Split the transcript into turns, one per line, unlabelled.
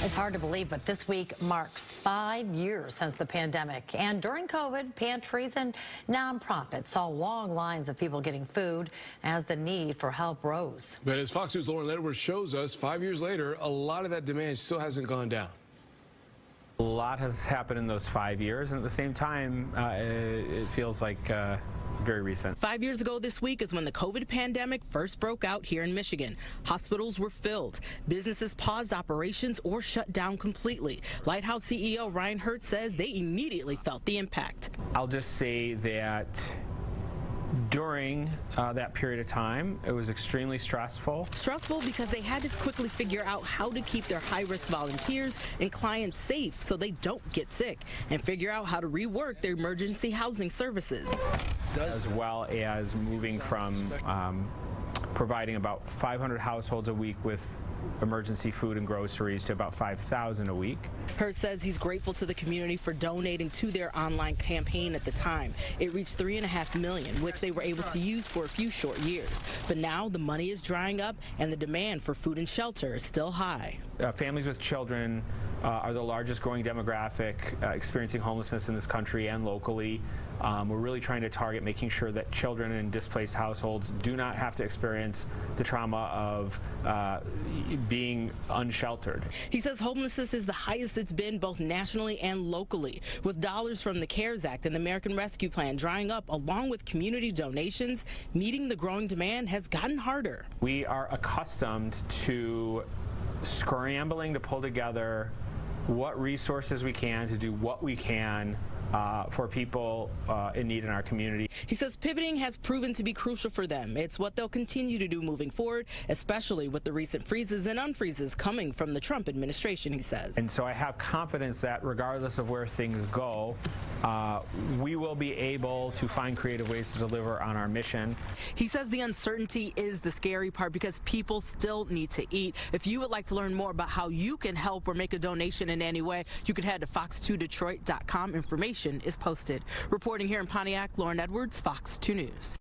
It's hard to believe, but this week marks 5 years since the pandemic. And during COVID, pantries and nonprofits saw long lines of people getting food as the need for help rose.
But as Fox News' Lauren Edwards shows us, 5 years later, a lot of that demand still hasn't gone down.
A lot has happened in those 5 years, and at the same time, it feels like very recent.
5 years ago this week is when the COVID pandemic first broke out here in Michigan. Hospitals were filled. Businesses paused operations or shut down completely. Lighthouse CEO Ryan Hertz says they immediately felt the impact.
I'll just say that during that period of time, it was extremely stressful.
Stressful because they had to quickly figure out how to keep their high-risk volunteers and clients safe so they don't get sick, and figure out how to rework their emergency housing services.
As well as moving from providing about 500 households a week with emergency food and groceries to about 5,000 a week.
Hertz says he's grateful to the community for donating to their online campaign at the time. It reached $3.5 million, which they were able to use for a few short years. But now the money is drying up and the demand for food and shelter is still high.
Families with children are the largest growing demographic experiencing homelessness in this country and locally. We're really trying to target making sure that children in displaced households do not have to experience the trauma of being unsheltered.
He says homelessness is the highest it's been both nationally and locally, with dollars from the CARES Act and the American Rescue Plan drying up along with community donations. Meeting the growing demand has gotten harder.
We are accustomed to scrambling to pull together what resources we can to do what we can for people in need in our community.
He says pivoting has proven to be crucial for them. It's what they'll continue to do moving forward, especially with the recent freezes and unfreezes coming from the Trump administration, he says.
And so I have confidence that regardless of where things go, we will be able to find creative ways to deliver on our mission.
He says the uncertainty is the scary part because people still need to eat. If you would like to learn more about how you can help or make a donation in any way, you can head to fox2detroit.com. Information is posted. Reporting here in Pontiac, Lauren Edwards, Fox 2 News.